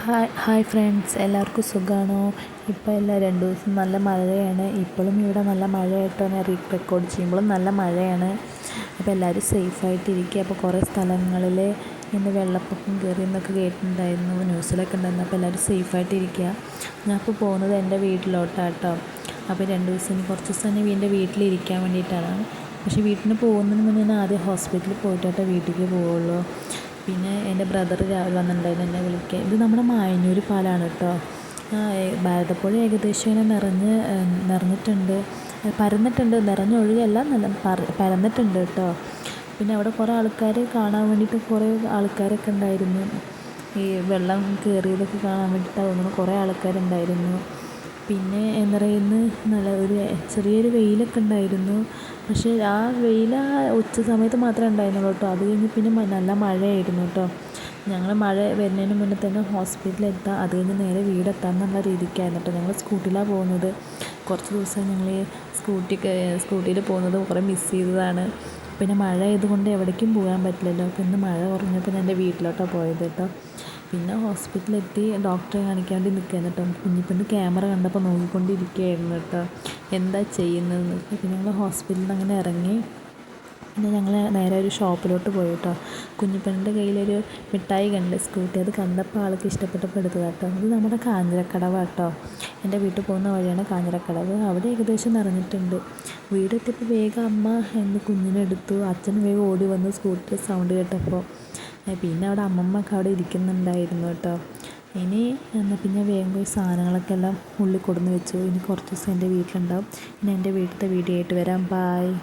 Hi friends, എല്ലാവർക്കും സുഖമാണോ? ഇപ്പോൾ എല്ലാ 2 ദിവസം നല്ല മഴയാണ്. ഇപ്പോഴും ഇവിടെ നല്ല മഴയായിട്ടാണ് റെക്കോർഡ് ചെയ്യുമ്പോഴും നല്ല മഴയാണ്. അപ്പോൾ എല്ലാവരും സേഫായിട്ടിരിക്കുക. അപ്പോൾ കുറേ സ്ഥലങ്ങളിൽ ഇന്ന് വെള്ളപ്പൊക്കം കയറി എന്നൊക്കെ കേട്ടിട്ടുണ്ടായിരുന്നു, ന്യൂസിലൊക്കെ ഉണ്ടായിരുന്നു. അപ്പോൾ എല്ലാവരും സേഫായിട്ടിരിക്കുക. ഞാൻ ഇപ്പോൾ പോകുന്നത് എൻ്റെ വീട്ടിലോട്ടാണ് കേട്ടോ. അപ്പോൾ 2 ദിവസം കുറച്ച് ദിവസം തന്നെ എൻ്റെ വീട്ടിലിരിക്കാൻ വേണ്ടിയിട്ടാണ്. പക്ഷേ വീട്ടിൽ പോകുന്നതിന് മുന്നേ ഞാൻ ആദ്യം ഹോസ്പിറ്റലിൽ പോയിട്ടാണ് വീട്ടിലേക്ക് പോവുള്ളൂ. പിന്നെ എൻ്റെ ബ്രദർ രാവിലെ വന്നിട്ടുണ്ടായിരുന്നു എന്നെ വിളിക്കാൻ. ഇത് നമ്മുടെ മായന്നൂർ പാലമാണ് കേട്ടോ. ഭാരതപ്പുഴ ഏകദേശം ഇങ്ങനെ നിറഞ്ഞിട്ടുണ്ട്, പരന്നിട്ടുണ്ട്. നിറഞ്ഞൊഴുകല്ല, നല്ല പരന്നിട്ടുണ്ട് കേട്ടോ. പിന്നെ അവിടെ കുറേ ആൾക്കാർ കാണാൻ വേണ്ടിയിട്ട് കുറേ ആൾക്കാരൊക്കെ ഉണ്ടായിരുന്നു. ഈ വെള്ളം കയറിയതൊക്കെ കാണാൻ വേണ്ടിയിട്ടാണ് തോന്നുന്നു കുറേ ആൾക്കാരുണ്ടായിരുന്നു. പിന്നെ എന്താ പറയുന്നത്, നല്ല ചെറിയൊരു വെയിലൊക്കെ ഉണ്ടായിരുന്നു. പക്ഷേ ആ വെയിൽ ഉച്ച സമയത്ത് മാത്രമേ ഉണ്ടായിരുന്നുള്ളൂ കേട്ടോ. അത് കഴിഞ്ഞ് പിന്നെ നല്ല മഴയായിരുന്നു കേട്ടോ. ഞങ്ങൾ മഴ വരുന്നതിന് മുന്നേ തന്നെ ഹോസ്പിറ്റലിൽ എത്താം, അത് കഴിഞ്ഞ് നേരെ വീടെത്താം എന്നുള്ള രീതിക്കായിരുന്നു കേട്ടോ. ഞങ്ങൾ സ്കൂട്ടിയിലാണ് പോകുന്നത്. കുറച്ച് ദിവസം ഞങ്ങൾ സ്കൂട്ടിയിൽ പോകുന്നത് കുറേ മിസ് ചെയ്തതാണ്. പിന്നെ മഴ ആയതുകൊണ്ട് എവിടേക്കും പോകാൻ പറ്റില്ലല്ലോ. അപ്പോൾ ഇന്ന് മഴ കുറഞ്ഞപ്പോൾ ഞാൻ എൻ്റെ വീട്ടിലോട്ടാണ് പോയത് കേട്ടോ. പിന്നെ ഹോസ്പിറ്റലിലെത്തി ഡോക്ടറെ കാണിക്കാൻ വേണ്ടി നിൽക്കുകയാണ് കേട്ടോ. കുഞ്ഞിപ്പെണ്ണ് ക്യാമറ കണ്ടപ്പോൾ നോക്കിക്കൊണ്ടിരിക്കുകയായിരുന്നു കേട്ടോ, എന്താ ചെയ്യുന്നതെന്ന്. പിന്നെ ഞങ്ങൾ ഹോസ്പിറ്റലിൽ നിന്ന് അങ്ങനെ ഇറങ്ങി. പിന്നെ ഞങ്ങൾ നേരെ ഒരു ഷോപ്പിലോട്ട് പോയി കേട്ടോ. കുഞ്ഞിപ്പെണ്ണിൻ്റെ കയ്യിലൊരു മിഠായി കണ്ട് സ്കൂട്ടി, അത് കണ്ടപ്പോൾ ആൾക്ക് ഇഷ്ടപ്പെട്ടപ്പോൾ എടുത്തതാണ് കേട്ടോ. ഇത് നമ്മുടെ കാഞ്ഞിരക്കടവ് കേട്ടോ. എൻ്റെ വീട്ടിൽ പോകുന്ന വഴിയാണ് കാഞ്ഞിരക്കടവ്. അവിടെ ഏകദേശം നിറഞ്ഞിട്ടുണ്ട്. വീടെത്തിയപ്പോൾ വേഗം അമ്മ എൻ്റെ കുഞ്ഞിനെ എടുത്തു. അച്ഛൻ വേഗം ഓടി വന്നു സ്കൂട്ടിയുടെ സൗണ്ട് കേട്ടപ്പോൾ. പിന്നെ അവിടെ അമ്മമ്മൊക്കെ അവിടെ ഇരിക്കുന്നുണ്ടായിരുന്നു കേട്ടോ. എന്നാൽ പിന്നെ വേഗം പോയി സാധനങ്ങളൊക്കെ എല്ലാം ഉള്ളിൽ കൊടുന്ന് വെച്ചു. ഇനി കുറച്ച് ദിവസം എൻ്റെ വീട്ടിലുണ്ടാവും. ഇനി എൻ്റെ വീട്ടിലത്തെ വീഡിയോ ആയിട്ട് വരാം. ബായ്.